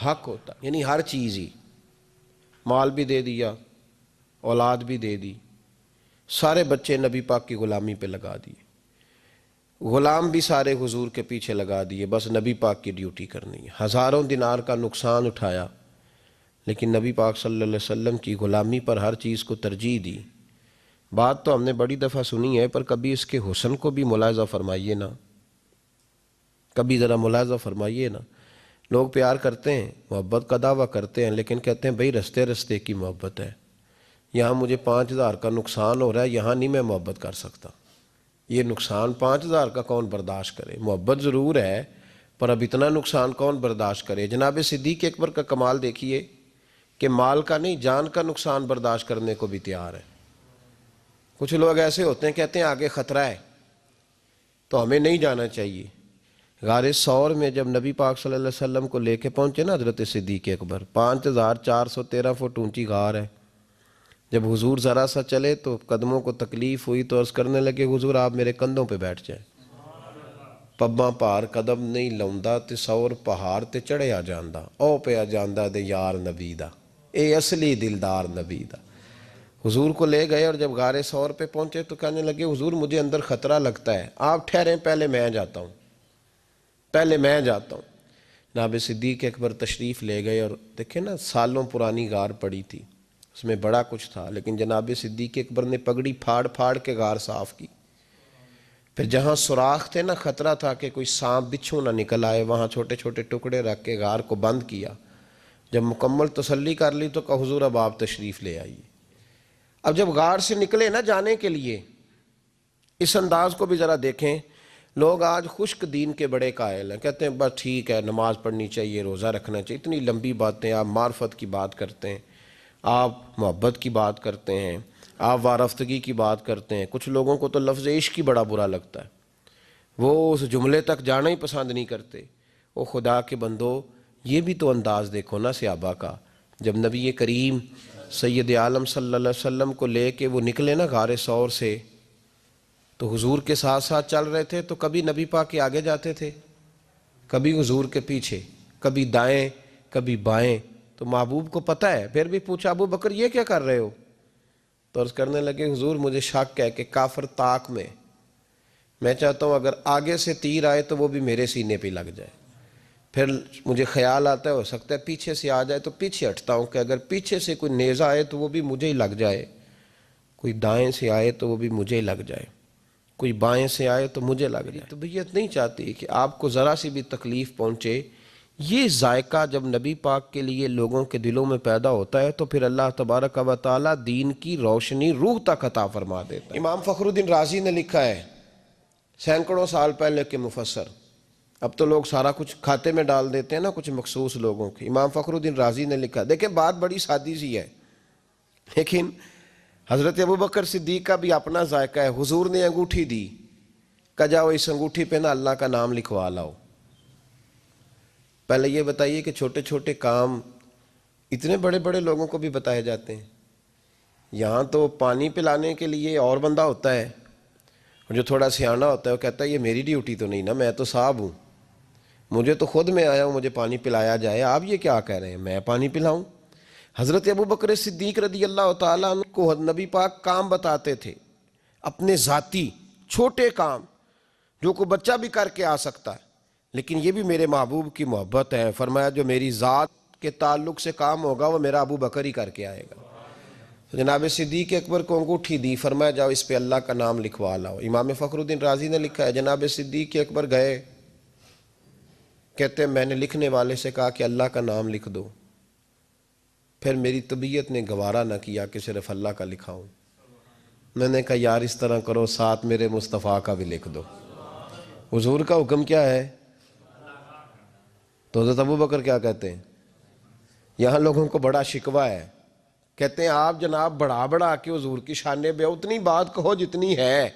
حق ہوتا ہے، یعنی ہر چیز ہی، مال بھی دے دیا، اولاد بھی دے دی، سارے بچے نبی پاک کی غلامی پہ لگا دیے، غلام بھی سارے حضور کے پیچھے لگا دیے، بس نبی پاک کی ڈیوٹی کرنی ہے، ہزاروں دینار کا نقصان اٹھایا، لیکن نبی پاک صلی اللہ علیہ وسلم کی غلامی پر ہر چیز کو ترجیح دی۔ بات تو ہم نے بڑی دفعہ سنی ہے، پر کبھی اس کے حسن کو بھی ملاحظہ فرمائیے نا، کبھی ذرا ملاحظہ فرمائیے نا۔ لوگ پیار کرتے ہیں، محبت کا دعویٰ کرتے ہیں، لیکن کہتے ہیں بھئی رستے رستے کی محبت ہے، یہاں مجھے 5,000 کا نقصان ہو رہا ہے، یہاں نہیں میں محبت کر سکتا، یہ نقصان 5,000 کا کون برداشت کرے؟ محبت ضرور ہے، پر اب اتنا نقصان کون برداشت کرے؟ جناب صدیق اکبر کا کمال دیکھیے کہ مال کا نہیں، جان کا نقصان برداشت کرنے کو بھی تیار ہے۔ کچھ لوگ ایسے ہوتے ہیں کہتے ہیں آگے خطرہ ہے تو ہمیں نہیں جانا چاہیے۔ غار ثور میں جب نبی پاک صلی اللہ علیہ وسلم کو لے کے پہنچے نا حضرت صدیق اکبر، 5,413 فٹ اونچی غار ہے، جب حضور ذرا سا چلے تو قدموں کو تکلیف ہوئی تو عرض کرنے لگے حضور آپ میرے کندھوں پہ بیٹھ جائیں، پباں پار قدم نہیں لاؤندا تے سور پہاڑ تے چڑھیا جاندا، او پیا جاندا دے یار نبی دا، اے اصلی دلدار نبی دا۔ حضور کو لے گئے اور جب غار ثور پہ پہنچے تو کہنے لگے حضور مجھے اندر خطرہ لگتا ہے، آپ ٹھہریں پہلے میں جاتا ہوں، پہلے میں جاتا ہوں۔ جناب صدیق اکبر تشریف لے گئے اور دیکھیں نا سالوں پرانی غار پڑی تھی، اس میں بڑا کچھ تھا، لیکن جناب صدیق اکبر نے پگڑی پھاڑ پھاڑ کے غار صاف کی، پھر جہاں سوراخ تھے نا خطرہ تھا کہ کوئی سانپ بچھو نہ نکل آئے، وہاں چھوٹے چھوٹے ٹکڑے رکھ کے غار کو بند کیا۔ جب مکمل تسلی کر لی تو کہا حضور اب آپ تشریف لے آئیے۔ اب جب غار سے نکلے نا جانے کے لیے، اس انداز کو بھی ذرا دیکھیں، لوگ آج خشک دین کے بڑے قائل ہیں، کہتے ہیں بس ٹھیک ہے نماز پڑھنی چاہیے، روزہ رکھنا چاہیے، اتنی لمبی باتیں، آپ معرفت کی بات کرتے ہیں، آپ محبت کی بات کرتے ہیں، آپ وارفتگی کی بات کرتے ہیں۔ کچھ لوگوں کو تو لفظ عشق ہی بڑا برا لگتا ہے، وہ اس جملے تک جانا ہی پسند نہیں کرتے۔ وہ خدا کے بندو، یہ بھی تو انداز دیکھو نا صحابہ کا، جب نبی کریم سید عالم صلی اللہ علیہ وسلم کو لے کے وہ نکلے نا غار ثور سے، تو حضور کے ساتھ ساتھ چل رہے تھے، تو کبھی نبی پاک کے آگے جاتے تھے، کبھی حضور کے پیچھے، کبھی دائیں کبھی بائیں، تو محبوب کو پتہ ہے، پھر بھی پوچھا ابو بکر یہ کیا کر رہے ہو؟ تو عرض کرنے لگے حضور مجھے شک ہے کہ کافر طاق میں چاہتا ہوں اگر آگے سے تیر آئے تو وہ بھی میرے سینے پہ لگ جائے، پھر مجھے خیال آتا ہے ہو سکتا ہے پیچھے سے آ جائے تو پیچھے ہٹتا ہوں کہ اگر پیچھے سے کوئی نیزہ آئے تو وہ بھی مجھے ہی لگ جائے، کوئی دائیں سے آئے تو وہ بھی مجھے ہی لگ جائے، کوئی بائیں سے آئے تو مجھے لگ جائے۔ طبیعت نہیں چاہتی کہ آپ کو ذرا سی بھی تکلیف پہنچے۔ یہ ذائقہ جب نبی پاک کے لیے لوگوں کے دلوں میں پیدا ہوتا ہے تو پھر اللہ تبارک و تعالیٰ دین کی روشنی روح تک عطا فرما دیتا ہے۔ امام فخر الدین رازی نے لکھا ہے، سینکڑوں سال پہلے کے مفسر، اب تو لوگ سارا کچھ کھاتے میں ڈال دیتے ہیں نا کچھ مخصوص لوگوں کے، امام فخر الدین رازی نے لکھا، دیکھیں بات بڑی سادی سی ہے، لیکن حضرت ابوبکر صدیق کا بھی اپنا ذائقہ ہے۔ حضور نے انگوٹھی دی، کہا جاؤ اس انگوٹھی پہ نا اللہ کا نام لکھوا لاؤ۔ پہلے یہ بتائیے کہ چھوٹے چھوٹے کام اتنے بڑے بڑے لوگوں کو بھی بتائے جاتے ہیں؟ یہاں تو پانی پلانے کے لیے اور بندہ ہوتا ہے، اور جو تھوڑا سیاںا ہوتا ہے وہ کہتا ہے یہ میری ڈیوٹی تو نہیں نا، میں تو صاحب ہوں، مجھے تو خود میں آیا ہوں مجھے پانی پلایا جائے، آپ یہ کیا کہہ رہے ہیں میں پانی پلاؤں؟ حضرت ابوبکر صدیق رضی اللہ تعالیٰ عنہ کو نبی پاک کام بتاتے تھے، اپنے ذاتی چھوٹے کام جو کوئی بچہ بھی کر کے آ سکتا ہے، لیکن یہ بھی میرے محبوب کی محبت ہے، فرمایا جو میری ذات کے تعلق سے کام ہوگا وہ میرا ابو بکر ہی کر کے آئے گا۔ جناب صدیق اکبر کو انگوٹھی دی، فرمایا جاؤ اس پہ اللہ کا نام لکھوا لاؤ۔ امام فخر الدین رازی نے لکھا ہے جناب صدیق اکبر گئے، کہتے ہیں میں نے لکھنے والے سے کہا کہ اللہ کا نام لکھ دو، پھر میری طبیعت نے گوارا نہ کیا کہ صرف اللہ کا لکھاؤں، میں نے کہا یار اس طرح کرو ساتھ میرے مصطفیٰ کا بھی لکھ دو۔ حضور کا حکم کیا ہے؟ تو حضرت ابوبکر کیا کہتے ہیں؟ یہاں لوگوں کو بڑا شکوہ ہے، کہتے ہیں آپ جناب بڑھا بڑھا کے حضور کی شانے بے، اتنی بات کہو جتنی ہے،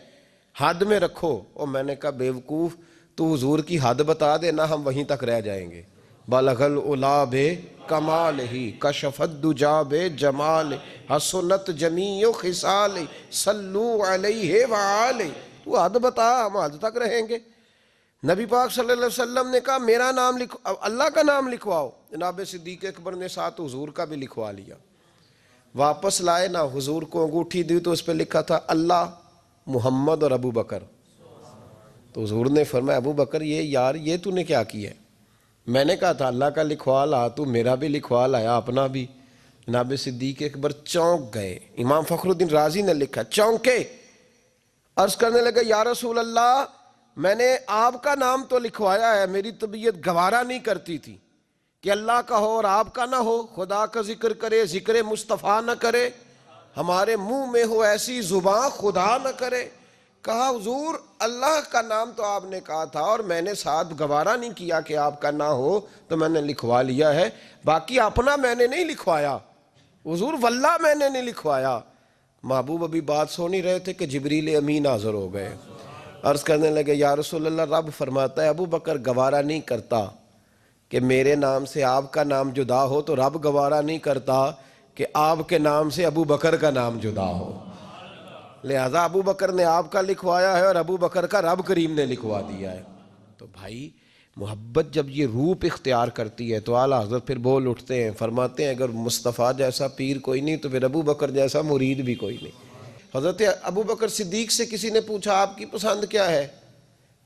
حد میں رکھو۔ اور میں نے کہا بیوقوف تو حضور کی حد بتا دے نا، ہم وہیں تک رہ جائیں گے۔ بلغ العلا بے کمال ہی کشف الدجا بے جمال حسنت جمیع خصال صلو علیہ وآلہ، تو حد بتا ہم حد تک رہیں گے۔ نبی پاک صلی اللہ علیہ وسلم نے کہا میرا نام لکھو، اللہ کا نام لکھواؤ۔ جناب صدیق اکبر نے ساتھ حضور کا بھی لکھوا لیا۔ واپس لائے نا، حضور کو انگوٹھی دی تو اس پہ لکھا تھا اللہ، محمد اور ابو بکر۔ تو حضور نے فرمایا ابو بکر یہ تو نے کیا کیا ہے؟ میں نے کہا تھا اللہ کا لکھوا لا، تو میرا بھی لکھوا لایا، اپنا بھی۔ جناب صدیق اکبر چونک گئے۔ امام فخر الدین رازی نے لکھا چونکے، عرض کرنے لگے یا رسول اللہ میں نے آپ کا نام تو لکھوایا ہے، میری طبیعت گوارا نہیں کرتی تھی کہ اللہ کا ہو اور آپ کا نہ ہو، خدا کا ذکر کرے ذکر مصطفیٰ نہ کرے، ہمارے منہ میں ہو ایسی زبان خدا نہ کرے۔ کہا حضور اللہ کا نام تو آپ نے کہا تھا اور میں نے ساتھ گوارا نہیں کیا کہ آپ کا نہ ہو، تو میں نے لکھوا لیا ہے، باقی اپنا میں نے نہیں لکھوایا حضور، واللہ میں نے نہیں لکھوایا۔ محبوب ابھی بات سو نہیں رہے تھے کہ جبریل امین حاضر ہو گئے۔ عرض کرنے لگے یا رسول اللہ رب فرماتا ہے ابو بکر گوارا نہیں کرتا کہ میرے نام سے آپ کا نام جدا ہو، تو رب گوارا نہیں کرتا کہ آپ کے نام سے ابو بکر کا نام جدا ہو، لہذا ابو بکر نے آپ کا لکھوایا ہے اور ابو بکر کا رب کریم نے لکھوا دیا ہے۔ تو بھائی محبت جب یہ روپ اختیار کرتی ہے تو اعلیٰ حضرت پھر بول اٹھتے ہیں، فرماتے ہیں اگر مصطفیٰ جیسا پیر کوئی نہیں تو پھر ابو بکر جیسا مرید بھی کوئی نہیں۔ حضرت ابو بکر صدیق سے کسی نے پوچھا آپ کی پسند کیا ہے؟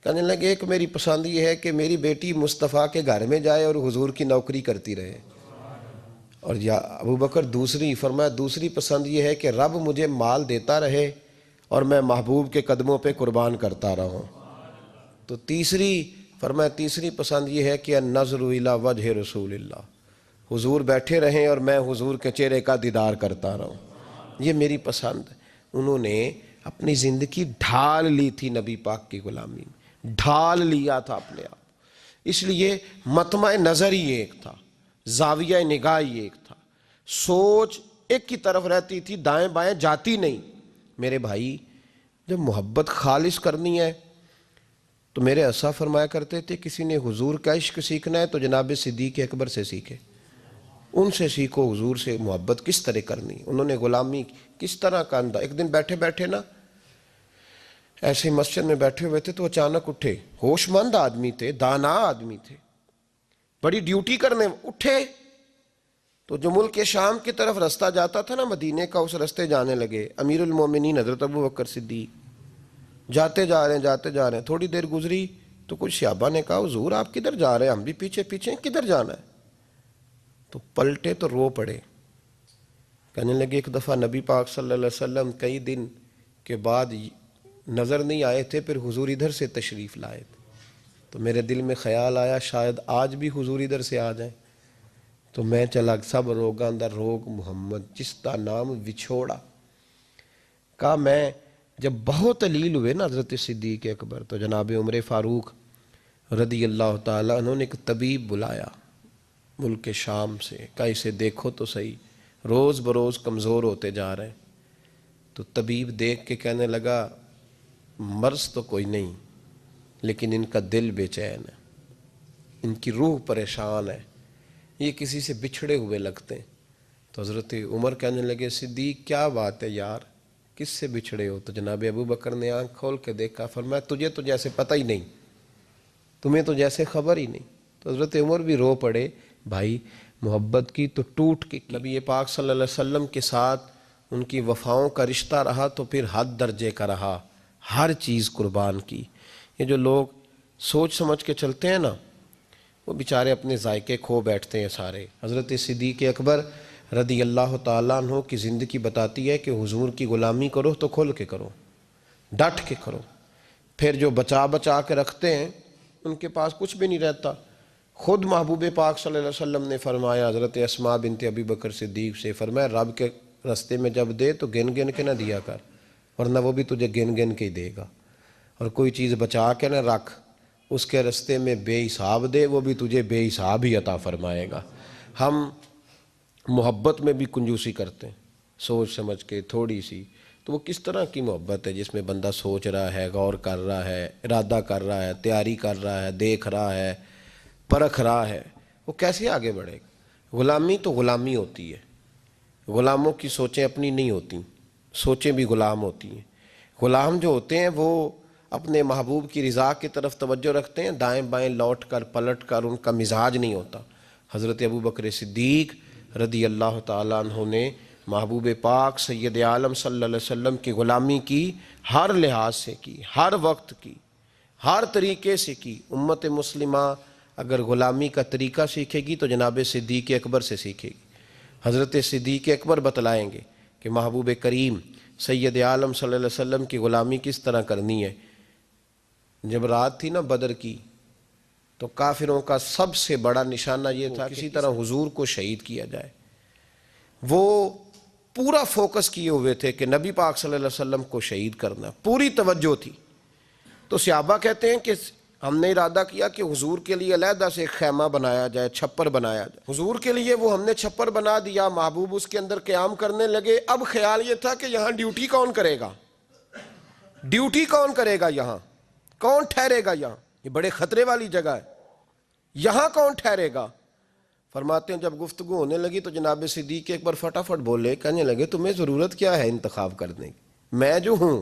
کہنے لگے ایک میری پسند یہ ہے کہ میری بیٹی مصطفیٰ کے گھر میں جائے اور حضور کی نوکری کرتی رہے، اور یا ابو بکر دوسری، فرمایا دوسری پسند یہ ہے کہ رب مجھے مال دیتا رہے اور میں محبوب کے قدموں پہ قربان کرتا رہوں۔ تو تیسری، فرمایا تیسری پسند یہ ہے کہ النظر الی وجہ رسول اللہ، حضور بیٹھے رہیں اور میں حضور کے چہرے کا دیدار کرتا رہوں، یہ میری پسند۔ انہوں نے اپنی زندگی ڈھال لی تھی نبی پاک کی غلامی میں، ڈھال لیا تھا اپنے آپ، اس لیے مطمع نظر ہی ایک تھا، زاویہ نگاہ ہی ایک تھا، سوچ ایک کی طرف رہتی تھی، دائیں بائیں جاتی نہیں۔ میرے بھائی جب محبت خالص کرنی ہے تو میرے اسا فرمایا کرتے تھے کسی نے حضور کا عشق سیکھنا ہے تو جناب صدیق اکبر سے سیکھے، ان سے سیکھو حضور سے محبت کس طرح کرنی، انہوں نے غلامی کس طرح کا انداز۔ ایک دن بیٹھے بیٹھے نا ایسے مسجد میں بیٹھے ہوئے تھے تو اچانک اٹھے، ہوش مند آدمی تھے، دانا آدمی تھے، بڑی ڈیوٹی کرنے اٹھے، تو جو ملک شام کی طرف رستہ جاتا تھا نا مدینے کا، اس رستے جانے لگے۔ امیر المومنین حضرت ابو بکر صدیق جاتے جا رہے ہیں، تھوڑی دیر گزری تو کچھ صحابہ نے کہا حضور آپ کدھر جا رہے ہیں؟ ہم بھی پیچھے پیچھے، کدھر جانا ہے؟ تو پلٹے تو رو پڑے، کہنے لگے ایک دفعہ نبی پاک صلی اللہ علیہ وسلم کئی دن کے بعد نظر نہیں آئے تھے، پھر حضور ادھر سے تشریف لائے تھے، تو میرے دل میں خیال آیا شاید آج بھی حضور ادھر سے آ جائیں، تو میں چلا سب روگاں دا روگ محمد جس کا نام وچھوڑا۔ کہا میں جب بہت علیل ہوئے نا حضرت صدیق اکبر، تو جناب عمر فاروق رضی اللہ تعالیٰ انہوں نے ایک طبیب بلایا ملک شام سے، کہا اسے دیکھو تو صحیح، روز بروز کمزور ہوتے جا رہے ہیں۔ تو طبیب دیکھ کے کہنے لگا مرض تو کوئی نہیں لیکن ان کا دل بے چین ہے، ان کی روح پریشان ہے، یہ کسی سے بچھڑے ہوئے لگتے ہیں۔ تو حضرت عمر کہنے لگے صدیق کیا بات ہے یار، کس سے بچھڑے ہو؟ تو جناب ابو بکر نے آنکھ کھول کے دیکھا، فرمایا تجھے تو جیسے پتہ ہی نہیں، تمہیں تو جیسے خبر ہی نہیں۔ تو حضرت عمر بھی رو پڑے، بھائی محبت کی تو ٹوٹ کے نبی پاک صلی اللہ علیہ وسلم کے ساتھ ان کی وفاؤں کا رشتہ رہا تو پھر حد درجے کا رہا، ہر چیز قربان کی۔ یہ جو لوگ سوچ سمجھ کے چلتے ہیں نا وہ بیچارے اپنے ذائقے کھو بیٹھتے ہیں سارے۔ حضرت صدیق اکبر رضی اللہ تعالیٰ عنہ کی زندگی بتاتی ہے کہ حضور کی غلامی کرو تو کھل کے کرو، ڈٹ کے کرو، پھر جو بچا بچا کے رکھتے ہیں ان کے پاس کچھ بھی نہیں رہتا۔ خود محبوب پاک صلی اللہ علیہ وسلم نے فرمایا حضرت اسماء بنت ابی بکر صدیق سے، فرمایا رب کے رستے میں جب دے تو گن گن کے نہ دیا کر، ورنہ وہ بھی تجھے گن گن کے ہی دے گا، اور کوئی چیز بچا کے نہ رکھ، اس کے رستے میں بے حساب دے، وہ بھی تجھے بے حساب ہی عطا فرمائے گا۔ ہم محبت میں بھی کنجوسی کرتے ہیں، سوچ سمجھ کے تھوڑی سی، تو وہ کس طرح کی محبت ہے جس میں بندہ سوچ رہا ہے، غور کر رہا ہے، ارادہ کر رہا ہے، تیاری کر رہا ہے، دیکھ رہا ہے، پرکھ رہا ہے، وہ کیسے آگے بڑھے گا؟ غلامی تو غلامی ہوتی ہے، غلاموں کی سوچیں اپنی نہیں ہوتی، سوچیں بھی غلام ہوتی ہیں۔ غلام جو ہوتے ہیں وہ اپنے محبوب کی رضا کی طرف توجہ رکھتے ہیں، دائیں بائیں لوٹ کر پلٹ کر ان کا مزاج نہیں ہوتا۔ حضرت ابو بکر صدیق رضی اللہ تعالیٰ عنہ نے محبوب پاک سید عالم صلی اللہ علیہ وسلم کی غلامی کی، ہر لحاظ سے کی، ہر وقت کی، ہر طریقے سے کی۔ امت مسلمہ اگر غلامی کا طریقہ سیکھے گی تو جناب صدیق اکبر سے سیکھے گی۔ حضرت صدیق اکبر بتلائیں گے کہ محبوب کریم سید عالم صلی اللہ علیہ وسلم کی غلامی کس طرح کرنی ہے۔ جب رات تھی نا بدر کی تو کافروں کا سب سے بڑا نشانہ یہ تھا کہ کسی طرح حضور کو شہید کیا جائے۔ وہ پورا فوکس کیے ہوئے تھے کہ نبی پاک صلی اللہ علیہ وسلم کو شہید کرنا، پوری توجہ تھی۔ تو صحابہ کہتے ہیں کہ ہم نے ارادہ کیا کہ حضور کے لیے علیحدہ سے ایک خیمہ بنایا جائے، چھپر بنایا جائے۔ حضور کے لیے وہ ہم نے چھپر بنا دیا، محبوب اس کے اندر قیام کرنے لگے۔ اب خیال یہ تھا کہ یہاں ڈیوٹی کون کرے گا، ڈیوٹی کون کرے گا، یہاں کون ٹھہرے گا، یہاں یہ بڑے خطرے والی جگہ ہے، یہاں کون ٹھہرے گا۔ فرماتے ہیں جب گفتگو ہونے لگی تو جناب صدیق اکبر فٹافٹ بولے، کہنے لگے تمہیں ضرورت کیا ہے انتخاب کرنے کی، میں جو ہوں،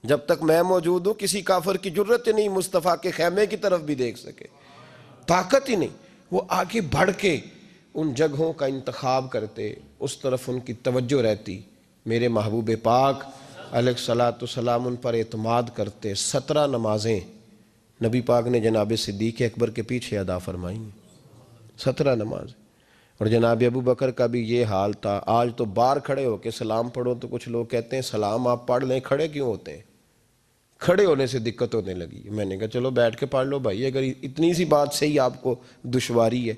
جب تک میں موجود ہوں کسی کافر کی جرت نہیں مصطفیٰ کے خیمے کی طرف بھی دیکھ سکے، طاقت ہی نہیں۔ وہ آگے بڑھ کے ان جگہوں کا انتخاب کرتے، اس طرف ان کی توجہ رہتی۔ میرے محبوب پاک علیہ الصلاۃ والسلام ان پر اعتماد کرتے۔ 17 نمازیں نبی پاک نے جناب صدیق اکبر کے پیچھے ادا فرمائی، 17 نمازیں۔ اور جناب ابو بکر کا بھی یہ حال تھا۔ آج تو باہر کھڑے ہو کے سلام پڑھو تو کچھ لوگ کہتے ہیں سلام آپ پڑھ لیں، کھڑے کیوں ہوتے ہیں؟ کھڑے ہونے سے دقت ہونے لگی۔ میں نے کہا چلو بیٹھ کے پڑھ لو بھائی، اگر اتنی سی بات سے ہی آپ کو دشواری ہے۔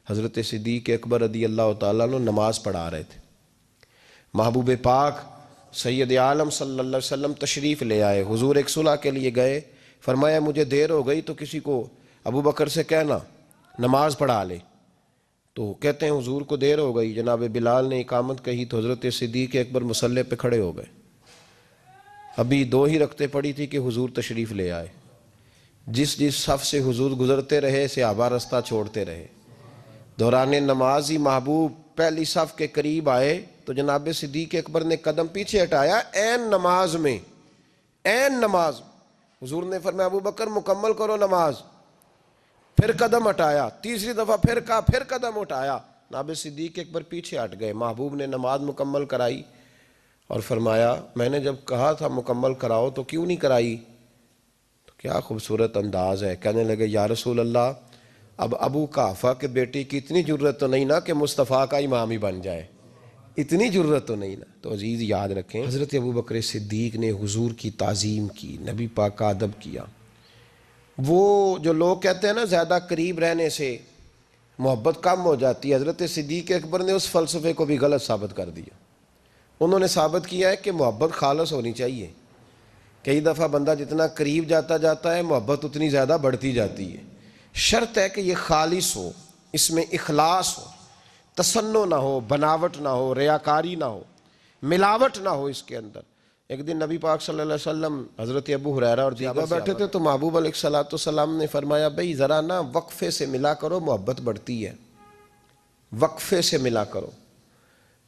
حضرت صدیق اکبر رضی اللہ تعالیٰ عنہ نماز پڑھا رہے تھے۔ محبوب پاک سید عالم صلی اللہ علیہ وسلم تشریف لے آئے، حضور ایک صلح کے لیے گئے، فرمایا مجھے دیر ہو گئی تو کسی کو ابو بکر سے کہنا نماز پڑھا لے۔ تو کہتے ہیں حضور کو دیر ہو گئی، جناب بلال نے اقامت کہی تو حضرت صدیق اکبر مصلی پہ کھڑے ہو گئے۔ ابھی 2 ہی رکعتیں پڑی تھی کہ حضور تشریف لے آئے۔ جس صف سے حضور گزرتے رہے صحابہ رستہ چھوڑتے رہے۔ دوران نماز ہی محبوب پہلی صف کے قریب آئے تو جناب صدیق اکبر نے قدم پیچھے ہٹایا، عین نماز میں، عین نماز۔ حضور نے فرمایا ابو بکر مکمل کرو نماز، پھر قدم ہٹایا، تیسری دفعہ پھر کہا، پھر قدم ہٹایا۔ جناب صدیق اکبر پیچھے ہٹ گئے۔ محبوب نے نماز مکمل کرائی اور فرمایا میں نے جب کہا تھا مکمل کراؤ تو کیوں نہیں کرائی؟ تو کیا خوبصورت انداز ہے۔ کہنے لگے یا رسول اللہ اب ابو قحافہ کے بیٹی کی اتنی جرت تو نہیں نا کہ مصطفیٰ کا امام ہی بن جائے، اتنی جرت تو نہیں نا۔ تو عزیز یاد رکھیں حضرت ابو بکر صدیق نے حضور کی تعظیم کی، نبی پاک کا ادب کیا۔ وہ جو لوگ کہتے ہیں نا زیادہ قریب رہنے سے محبت کم ہو جاتی ہے، حضرت صدیق اکبر نے اس فلسفے کو بھی غلط ثابت کر دیا۔ انہوں نے ثابت کیا ہے کہ محبت خالص ہونی چاہیے۔ کئی دفعہ بندہ جتنا قریب جاتا ہے محبت اتنی زیادہ بڑھتی جاتی ہے۔ شرط ہے کہ یہ خالص ہو، اس میں اخلاص ہو، تصنع نہ ہو، بناوٹ نہ ہو، ریاکاری نہ ہو، ملاوٹ نہ ہو اس کے اندر۔ ایک دن نبی پاک صلی اللہ علیہ وسلم حضرت ابو ہریرہ اور صحابہ بیٹھے تھے تو محبوب علیہ الصلوۃ والسلام نے فرمایا بھئی ذرا نا وقفے سے ملا کرو، محبت بڑھتی ہے، وقفے سے ملا کرو،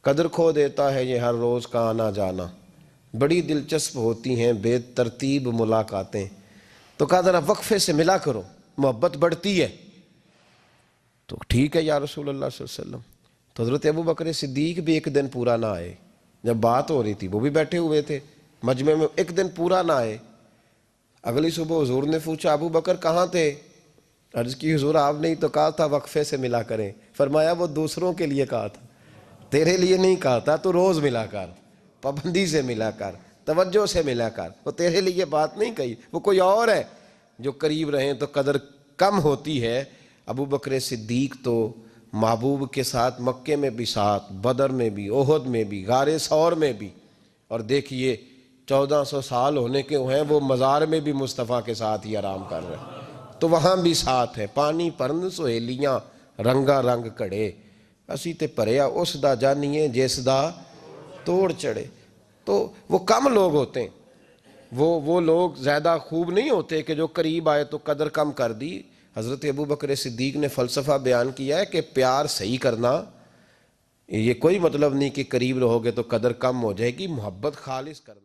قدر کھو دیتا ہے یہ ہر روز کا آنا جانا، بڑی دلچسپ ہوتی ہیں بے ترتیب ملاقاتیں۔ تو کہا ذرا وقفے سے ملا کرو، محبت بڑھتی ہے۔ تو ٹھیک ہے یا رسول اللہ صلی اللہ علیہ وسلم۔ تو حضرت ابو بکر صدیق بھی ایک دن پورا نہ آئے، جب بات ہو رہی تھی وہ بھی بیٹھے ہوئے تھے مجمع میں، ایک دن پورا نہ آئے۔ اگلی صبح حضور نے پوچھا ابو بکر کہاں تھے؟ عرض کی حضور آپ نے ہی تو کہا تھا وقفے سے ملا کریں۔ فرمایا وہ دوسروں کے لیے کہا تھا، تیرے لیے نہیں کہا تھا، تو روز ملا کر، پابندی سے ملا کر، توجہ سے ملا کر، وہ تیرے لیے بات نہیں کہی، وہ کوئی اور ہے۔ جو قریب رہیں تو قدر کم ہوتی ہے۔ ابو بکر صدیق تو محبوب کے ساتھ مکے میں بھی ساتھ، بدر میں بھی، احد میں بھی، غار ثور میں بھی، اور دیکھیے 1400 سال ہونے کے ہیں وہ مزار میں بھی مصطفیٰ کے ساتھ ہی آرام کر رہے ہیں، تو وہاں بھی ساتھ ہے۔ پانی پرند سہیلیاں رنگا رنگ کڑے، اسی تے پریا اس دا جانیے جس دا توڑ چڑھے۔ تو وہ کم لوگ ہوتے ہیں، وہ لوگ زیادہ خوب نہیں ہوتے کہ جو قریب آئے تو قدر کم کر دی۔ حضرت ابو بکر صدیق نے فلسفہ بیان کیا ہے کہ پیار صحیح کرنا، یہ کوئی مطلب نہیں کہ قریب رہو گے تو قدر کم ہو جائے گی، محبت خالص کرنا۔